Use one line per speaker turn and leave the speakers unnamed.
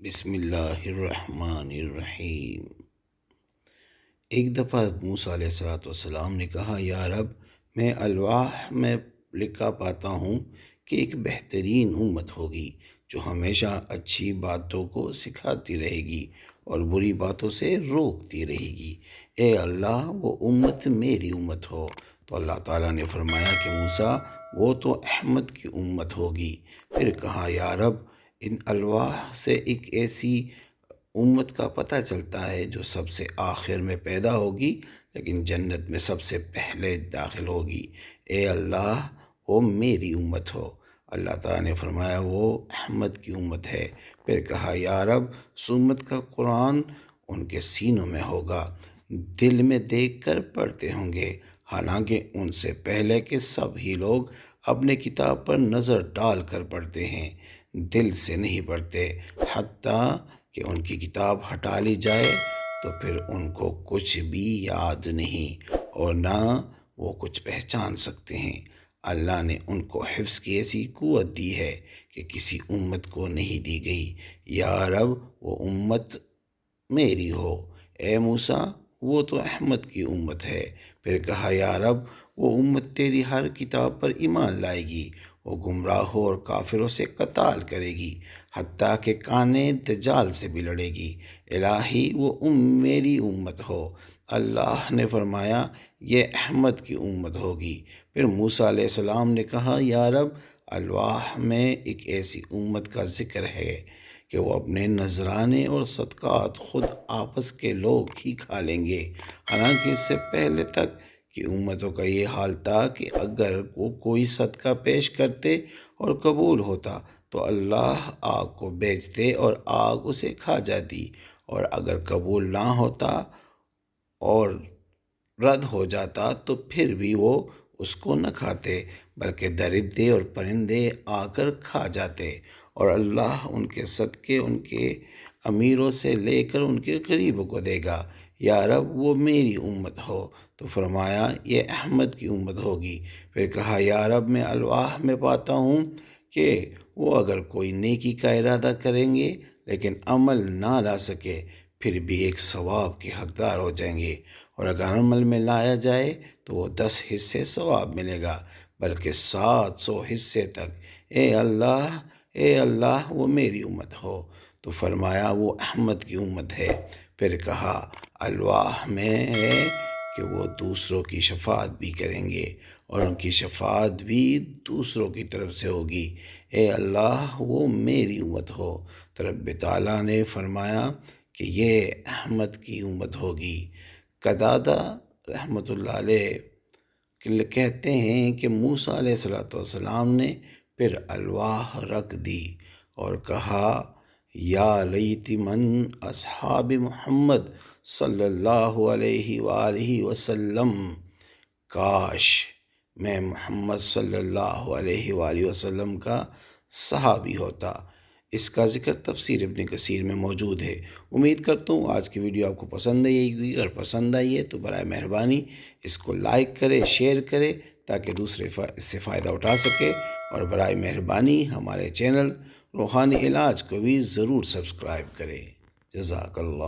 بسم اللہ الرحمن الرحیم۔ ایک دفعہ موسیٰ علیہ السلام نے کہا، یا رب، میں الواح میں لکھا پاتا ہوں کہ ایک بہترین امت ہوگی جو ہمیشہ اچھی باتوں کو سکھاتی رہے گی اور بری باتوں سے روکتی رہے گی۔ اے اللہ، وہ امت میری امت ہو۔ تو اللہ تعالیٰ نے فرمایا کہ موسیٰ، وہ تو احمد کی امت ہوگی۔ پھر کہا، یا رب، ان الواح سے ایک ایسی امت کا پتہ چلتا ہے جو سب سے آخر میں پیدا ہوگی لیکن جنت میں سب سے پہلے داخل ہوگی۔ اے اللہ، وہ میری امت ہو۔ اللہ تعالیٰ نے فرمایا، وہ احمد کی امت ہے۔ پھر کہا، یا رب، اس امت کا قرآن ان کے سینوں میں ہوگا، دل میں دیکھ کر پڑھتے ہوں گے، حالانکہ ان سے پہلے کے سب ہی لوگ اپنے کتاب پر نظر ڈال کر پڑھتے ہیں، دل سے نہیں پڑھتے۔ حتیٰ کہ ان کی کتاب ہٹا لی جائے تو پھر ان کو کچھ بھی یاد نہیں اور نہ وہ کچھ پہچان سکتے ہیں۔ اللہ نے ان کو حفظ کی ایسی قوت دی ہے کہ کسی امت کو نہیں دی گئی۔ یا رب، وہ امت میری ہو۔ اے موسیٰ، وہ تو احمد کی امت ہے۔ پھر کہا، یا رب، وہ امت تیری ہر کتاب پر ایمان لائے گی، وہ گمراہوں اور کافروں سے قتال کرے گی، حتیٰ کہ کانے دجال سے بھی لڑے گی۔ الہی، وہ میری امت ہو۔ اللہ نے فرمایا، یہ احمد کی امت ہوگی۔ پھر موسیٰ علیہ السلام نے کہا، یا رب، الواح میں ایک ایسی امت کا ذکر ہے کہ وہ اپنے نذرانے اور صدقات خود آپس کے لوگ ہی کھا لیں گے، حالانکہ اس سے پہلے تک کی امتوں کا یہ حال تھا کہ اگر وہ کوئی صدقہ پیش کرتے اور قبول ہوتا تو اللہ آگ کو بھیجتے اور آگ اسے کھا جاتی، اور اگر قبول نہ ہوتا اور رد ہو جاتا تو پھر بھی وہ اس کو نہ کھاتے بلکہ درندے اور پرندے آ کر کھا جاتے، اور اللہ ان کے صدقے ان کے امیروں سے لے کر ان کے قریبوں کو دے گا۔ یا رب، وہ میری امت ہو۔ تو فرمایا، یہ احمد کی امت ہوگی۔ پھر کہا، یا رب، میں الواح میں پاتا ہوں کہ وہ اگر کوئی نیکی کا ارادہ کریں گے لیکن عمل نہ لا سکے پھر بھی ایک ثواب کے حقدار ہو جائیں گے، اور اگر عمل میں لایا جائے تو وہ 10 حصے ثواب ملے گا، بلکہ 700 حصے تک۔ اے اللہ، اے اللہ، وہ میری امت ہو۔ تو فرمایا، وہ احمد کی امت ہے۔ پھر کہا، الواح میں ہے کہ وہ دوسروں کی شفاعت بھی کریں گے اور ان کی شفاعت بھی دوسروں کی طرف سے ہوگی۔ اے اللہ، وہ میری امت ہو۔ تو رب تعالیٰ نے فرمایا کہ یہ احمد کی امت ہوگی۔ قتادہ رحمۃ اللہ علیہ کہتے ہیں کہ موسیٰ علیہ السلام نے پھر الواح رکھ دی اور کہا، یا لیت من اصحاب محمد صلی اللہ علیہ وآلہ وسلم، کاش میں محمد صلی اللہ علیہ وآلہ وسلم کا صحابی ہوتا۔ اس کا ذکر تفسیر ابن کثیر میں موجود ہے۔ امید کرتا ہوں آج کی ویڈیو آپ کو پسند آئی ہوگی۔ اگر پسند آئی ہے تو برائے مہربانی اس کو لائک کرے، شیئر کرے تاکہ دوسرے اس سے فائدہ اٹھا سکے، اور برائے مہربانی ہمارے چینل روحانی علاج کو بھی ضرور سبسکرائب کرے۔ جزاک اللہ۔